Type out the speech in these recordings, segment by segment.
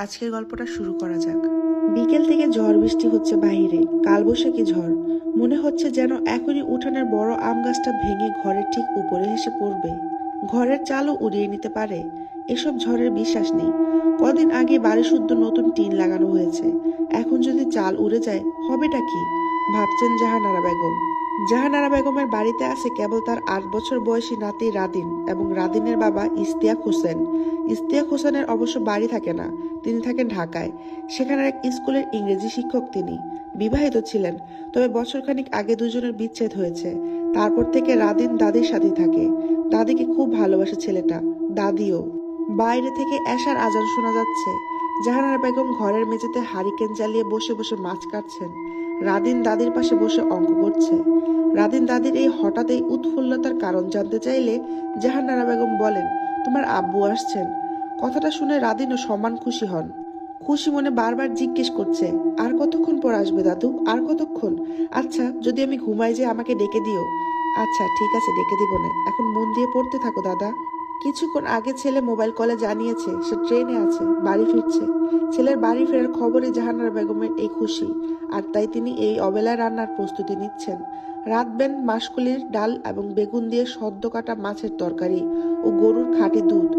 আজকের গল্পটা শুরু করা যাক। বিকেল থেকে ঝড় বৃষ্টি হচ্ছে বাহিরে, কালবৈশাখী ঝড়। মনে হচ্ছে যেন এখনই উঠানের বড় আম গাছটা ভেঙে ঘরের ঠিক উপরে এসে পড়বে, ঘরের চালও উড়িয়ে নিতে পারে। এসব ঝড়ের বিশ্বাস নেই। কদিন আগে বাড়ি শুদ্ধ নতুন টিন লাগানো হয়েছে, এখন যদি চাল উড়ে যায় হবেটা কি, ভাবছেন জাহানারা বেগম। জাহানারা বেগমের বাড়িতে আছে কেবল তার 8 বছর বয়সী নাতি রাদিন এবং রাদিনের বাবা ইশতিয়াক হোসেন। ইশতিয়াক হোসেনের অবশ্য বাড়ি থাকে না, তিনি থাকেন ঢাকায়। সেখানের এক স্কুলের ইংরেজি শিক্ষক তিনি। বিবাহিত ছিলেন, তবে বছরখানিক আগে দুজনের বিচ্ছেদ হয়েছে। তারপর থেকে রাদিন দাদির সাথে থাকে। দাদিকে খুব ভালোবাসে ছেলেটা, দাদিও। বাইরে থেকে এশার আজান শোনা যাচ্ছে। জাহানারা বেগম ঘরের মেঝেতে হারিকেন জ্বালিয়ে বসে বসে মাছ কাটছেন। রাদিন দাদির পাশে বসে অঙ্ক করছে। রাদিন দাদির এই হঠাৎ এই উৎফুল্লতার কারণ জানতে চাইলে জাহানারা বেগম বলেন, তোমার আব্বু আসছেন। কথাটা শুনে রাদিনও সমান খুশি হন। খুশি মনে বারবার জিজ্ঞেস করছে, আর কতক্ষণ পর আসবে দাদু, আর কতক্ষণ? আচ্ছা, যদি আমি ঘুমাই যে আমাকে ডেকে দিও। আচ্ছা ঠিক আছে, ডেকে দিব না, এখন মন দিয়ে পড়তে থাকো দাদা। কিছুক্ষণ আগে ছেলে মোবাইল কলে জানিয়েছে সে ট্রেনে আছে, বাড়ি ফিরছে। ছেলের বাড়ি ফেরার খবরে জাহানারা বেগমের এই খুশি, আর তাই তিনি এই অবেলায় রান্নার প্রস্তুতি নিচ্ছেন। রাঁধবেন মাসকলির ডাল এবং বেগুন দিয়ে সদ্য কাটা মাছের তরকারি ও গরুর খাঁটি দুধ।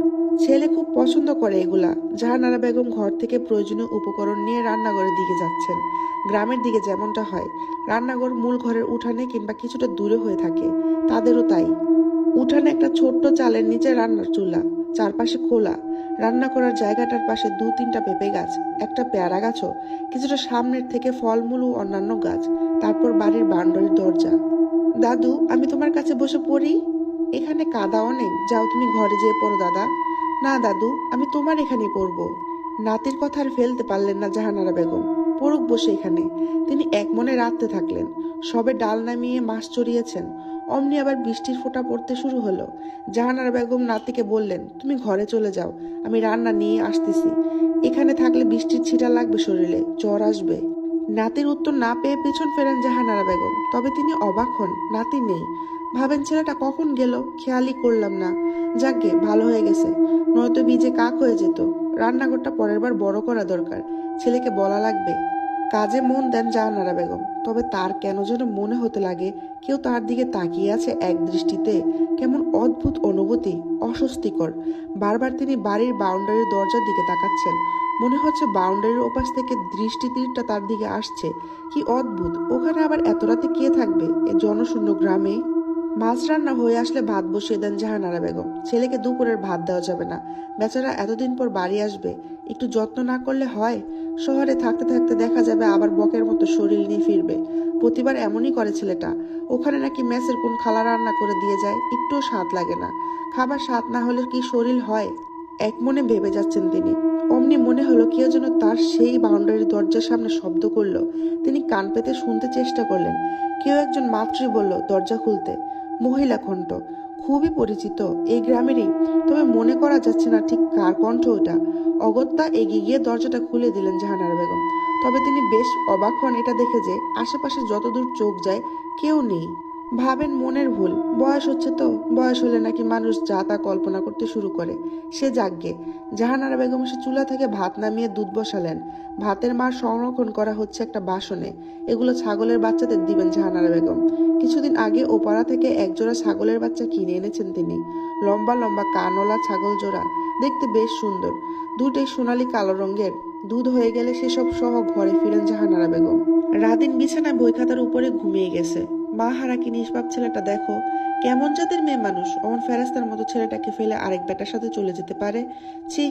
ছেলে খুব পছন্দ করে এগুলা। জাহানারা বেগম ঘর থেকে প্রয়োজনীয় উপকরণ নিয়ে রান্নাঘরের দিকে যাচ্ছেন। গ্রামের দিকে যেমনটা হয়, রান্নাঘর মূল ঘরের উঠানে কিংবা কিছুটা দূরে হয়ে থাকে, তাদেরও তাই। উঠানে একটা ছোট্ট চালের নিচে রান্নার চুলা, চারপাশে খোলা। রান্না করার জায়গাটার পাশে 2-3টা পেঁপে গাছ, একটা পেয়ারা গাছও, কিছুটা সামনের থেকে ফলমূল ও অন্যান্য গাছ। তারপর বাড়ির বারান্দার দরজা। দাদু, আমি তোমার কাছে বসে পড়ি। এখানে কাদা অনেক, যাও তুমি ঘরে যেয়ে পড়ো দাদা। না দাদু, আমি তোমার এখানেই পড়বো। নাতির কথা আর ফেলতে পারলেন না জাহানারা বেগম। পড়ুক বসে এখানে। তিনি এক মনে রাঁধতে থাকলেন। সবে ডাল নামিয়ে মাছ চড়িয়েছেন, অমনি আবার বৃষ্টির ফোঁটা পড়তে শুরু হলো। জাহানারা বেগম নাতিকে বললেন, তুমি ঘরে চলে যাও, আমি রান্না নিয়ে আসতেছি। এখানে থাকলে বৃষ্টির ছিটা লাগবে শরীরে, জ্বর আসবে। নাতির উত্তর না পেয়ে পিছন ফেরেন জাহানারা বেগম। তবে তিনি অবাক হন, নাতি নেই। ভাবেন ছেলেটা কখন গেল, খেয়ালই করলাম না। যাকগে, ভালো হয়ে গেছে, নয়তো বীজে কাক হয়ে যেত। রান্নাঘরটা পরের বার বড় করা দরকার, ছেলেকে বলা লাগবে। কাজে মন দেন জাহানারা বেগম, তবে তার কেন যেন মনে হতে লাগে কেউ তার দিকে তাকিয়ে আছে এক দৃষ্টিতে। কেমন অদ্ভুত অনুভূতি, অস্বস্তিকর। বারবার তিনি বাড়ির বাউন্ডারির দরজার দিকে তাকাচ্ছেন। মনে হচ্ছে বাউন্ডারির ওপাশ থেকে দৃষ্টি তীরটা তার দিকে আসছে। কি অদ্ভুত, ওখানে আবার এত রাতে কে থাকবে এ জনশূন্য গ্রামে? মাছ রান্না হয়ে আসলে ভাত বসিয়ে দেন জাহানারা বেগম। ছেলেকে দুপুরের ভাত দেওয়া যাবে না, বেচারা এতদিন পর বাড়ি আসবে, একটু যত্ন না করলে হয়? শহরে থাকতে থাকতে দেখা যাবে আবার বকের মতো শরীর নিয়ে ফিরবে। প্রতিবার এমনই করে ছেলেটা। ওখানে নাকি মেসের কোন খালা রান্না করে দিয়ে যায়, একটুও স্বাদ লাগে না। খাবার স্বাদ না হলে কি শরীর হয়? এক মনে ভেবে যাচ্ছেন তিনি। অমনি মনে হলো কেউ যেন তার সেই বাউন্ডারির দরজার সামনে শব্দ করলো। তিনি কান পেতে শুনতে চেষ্টা করলেন। কেউ একজন মাত্রই বলল দরজা খুলতে। মহিলা কণ্ঠ, খুবই পরিচিত, এই গ্রামেরই, তবে মনে করা যাচ্ছে না ঠিক কার কণ্ঠ ওটা। অগত্যা এগিয়ে গিয়ে দরজাটা খুলে দিলেন জাহানারা বেগম। তবে তিনি বেশ অবাক হন এটা দেখে যে আশেপাশে যতদূর চোখ যায় কেউ নেই। ভাবেন মনের ভুল, বয়স হচ্ছে তো, বয়স হলে নাকি মানুষ যা তা কল্পনা করতে শুরু করে। সে যাগ্গে। জাহানারা বেগম সে চুলা থেকে ভাত নামিয়ে দুধ বসালেন। ভাতের মার সংরক্ষণ করা হচ্ছে একটা বাসনে। এগুলো ছাগলের বাচ্চাদের দিবেন জাহানারা বেগম। কিছুদিন আগে ওপাড়া থেকে একজোড়া ছাগলের বাচ্চা কিনে এনেছেন তিনি। লম্বা লম্বা কানওয়ালা ছাগল জোড়া, দেখতে বেশ সুন্দর। দুটোই সোনালি কালো রঙের। দুধ হয়ে গেলে সেসব সহ ঘরে ফিরেন জাহানারা বেগম। রাদিন বিছানায় বই খাতার উপরে ঘুমিয়ে গেছে। মা হারা কি নিষ্পাপ ছেলেটা দেখো, কেমন জাতের মেয়ে মানুষ, অমন ফেরেস্তার মতো ছেলেটাকে ফেলে আরেক বেটার সাথে চলে যেতে পারে। ছি!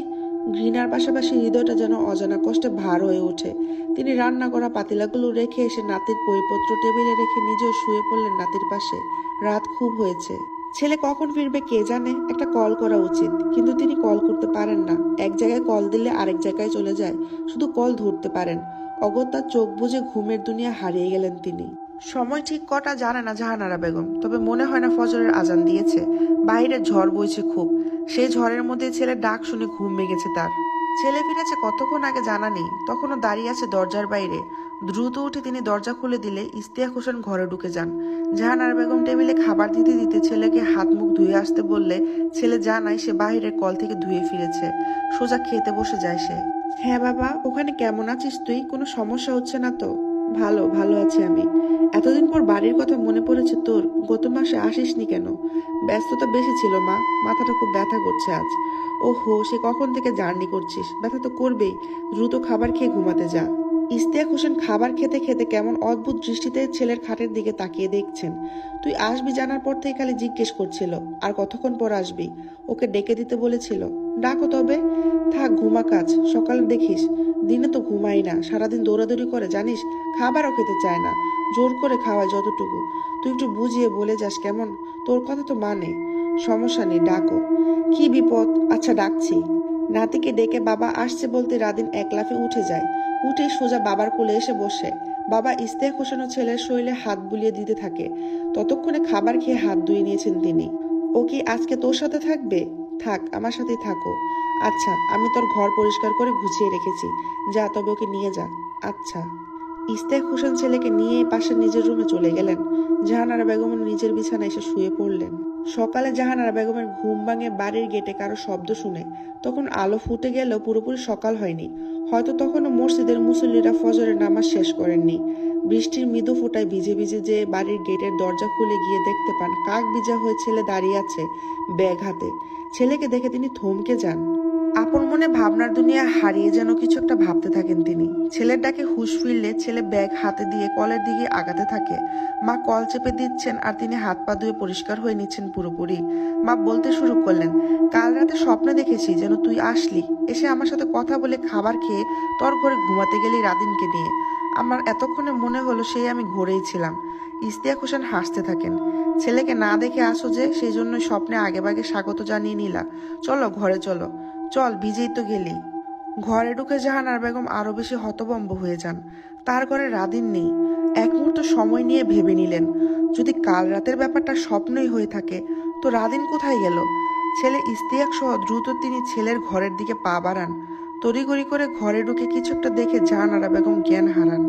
ঘৃণার পাশাপাশি হৃদয়টা যেন অজানা কষ্টে ভার হয়ে ওঠে। তিনি রান্না করা পাতিলাগুলো রেখে এসে নাতির বইপত্র টেবিলে রেখে নিজেও শুয়ে পড়লেন নাতির পাশে। রাত খুব হয়েছে, ছেলে কখন ফিরবে কে জানে। একটা কল করা উচিত, কিন্তু তিনি কল করতে পারেন না। এক জায়গায় কল দিলে আরেক জায়গায় চলে যায়, শুধু কল ধরতে পারেন। অগত্যা চোখ বুজে ঘুমের দুনিয়া হারিয়ে গেলেন তিনি। সময় ঠিক কটা জানে না জাহানারা বেগম, তবে মনে হয় না ফজরের আজান দিয়েছে। বাইরে ঝড় বইছে খুব। সেই ঝড়ের মধ্যে ছেলের ডাক শুনে ঘুম ভেঙেছে তার। ছেলে ফিরেছে কতক্ষণ আগে জানা নেই, তখনও দাঁড়িয়ে আছে দরজার বাইরে। দ্রুত উঠে তিনি দরজা খুলে দিলে ইস্তিয়াক হোসেন ঘরে ঢুকে যান। জাহানারা বেগম টেবিলে খাবার দিতে দিতে ছেলেকে হাত মুখ ধুয়ে আসতে বললে ছেলে জানায় সে বাহিরের কল থেকে ধুয়ে ফিরেছে। সোজা খেতে বসে যায় সে। হ্যাঁ বাবা, ওখানে কেমন আছিস তুই? কোনো সমস্যা হচ্ছে না তো? ভালো ভালো আছি আমি। এতদিন পর বাড়ির কথা মনে পড়েছে তোর? গত মাসে আসিসনি কেন? ব্যস্ততা বেশি ছিল মা, মাথাটা খুব ব্যথা করছে আজ। ওহো, সে কখন থেকে জার্নি করছিস? ব্যথা তো করবেই। দ্রুত খাবার খেয়ে ঘুমাতে যা। ইস্তিয়াক হোসেন খাবার খেতে খেতে কেমন অদ্ভুত দৃষ্টিতে ছেলের খাটের দিকে তাকিয়ে দেখছেন। তুই আসবি জানার পর থেকে খালি জিজ্ঞেস করছিল আর কতক্ষণ পর আসবি। ওকে ডেকে দিতে বলেছিল। ডাকো তবে। থাক, ঘুমা কাজ, সকালে দেখিস। দিনে তো ঘুমাই না, সারাদিন দৌড়াদৌড়ি করে জানিস, খাবারও খেতে চায় না। জোর করে খাওয়ায় যতটুকু। তুই একটু বুঝিয়ে বলে যাস কেমন? তোর কথা তো মানে। সমস্যা নেই, ডাকো। কি বিপদ? আচ্ছা ডাকছি। নাতিকে ডেকে বাবা আসছে বলতে রাদিন এক লাফে উঠে যায়। উঠে সোজা বাবার কোলে এসে বসে। বাবা ইস্তেহাক হোসেন ও ছেলের শরীরে হাত বুলিয়ে দিতে থাকে। ততক্ষণে খাবার খেয়ে হাত ধুয়ে নিয়েছেন তিনি। ও কি আজকে তোর সাথে থাকবে? থাক, আমার সাথেই থাকো। আচ্ছা, আমি তোর ঘর পরিষ্কার করে গুছিয়ে রেখেছি। যা, তবে ওকে নিয়ে যা। আচ্ছা। ইস্তেক হোসেন ছেলেকে নিয়ে পাশে নিজের রুমে চলে গেলেন। জাহানারা বেগম নিজের বিছানায় এসে শুয়ে পড়লেন। সকালে জাহানারা বেগমের ঘুম ভাঙে বাড়ির গেটে কারো শব্দ শুনে। তখন আলো ফুটে গেলেও পুরোপুরি সকাল হয়নি। হয়তো তখনও মসজিদের মুসল্লিরা ফজরের নামাজ শেষ করেননি। বৃষ্টির মৃদু ফোঁটায় ভিজে ভিজে যে বাড়ির গেটের দরজা খুলে গিয়ে দেখতে পান কাক ভিজা হয়ে ছেলে দাঁড়িয়ে আছে ব্যাগ হাতে। ছেলেকে দেখে তিনি থমকে যান। আপন মনে ভাবনার দুনিয়া হারিয়ে যেন কিছু একটা ভাবতে থাকেন তিনি। ছেলের ডাকে হুঁশ ফিরলে ছেলে ব্যাগ হাতে দিয়ে কলের দিকে আগাতে থাকে। মা কল চেপে দিচ্ছেন আর তিনি হাত পা ধুয়ে পরিষ্কার হয়ে নিচ্ছেন পুরোপুরি। মা বলতে শুরু করলেন, কাল রাতে স্বপ্নে দেখেছি যেন তুই আসলি, এসে আমার সাথে কথা বলে খাবার খেয়ে তোর ঘরে ঘুমাতে গেলি রাদিনকে নিয়ে। আমার এতক্ষণে মনে হলো সেই আমি ঘরেই ছিলাম। ইস্তিয়াক হোসেন হাসতে থাকেন। ছেলেকে না দেখে আসো যে, সেই জন্য স্বপ্নে আগেভাগে স্বাগত জানিয়ে নিলা। চলো ঘরে চলো। চল, ভিজেই তো গেলি। ঘরে ঢুকে জাহানারা বেগম আরো বেশি হতভম্ব হয়ে যান। তার ঘরে রাদিন নেই। এক মুহূর্ত সময় নিয়ে ভেবে নিলেন, যদি কাল রাতের ব্যাপারটা স্বপ্নই হয়ে থাকে তো রাদিন কোথায় গেল? ছেলে ইস্তিয়াক সহ দ্রুত তিনি ছেলের ঘরের দিকে পা বাড়ান। তড়িঘড়ি করে ঘরে ঢুকে কিছু একটা দেখে জাহানারা বেগম জ্ঞান হারান।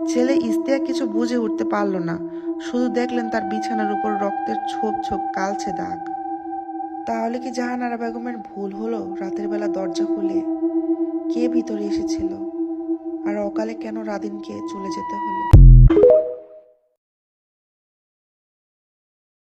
ছেলে ইস্তিয়াক কিছু বুঝে উঠতে পারল না, শুধু দেখলেন তার বিছানার উপর রক্তের ছোপ ছোপ কালচে দাগ। তাহলে কি জাহানারা বেগমের ভুল হলো? রাতের বেলা দরজা খুলে কে ভিতরে এসেছিল? আর অকালে কেন রাদিনকে চলে যেতে হলো?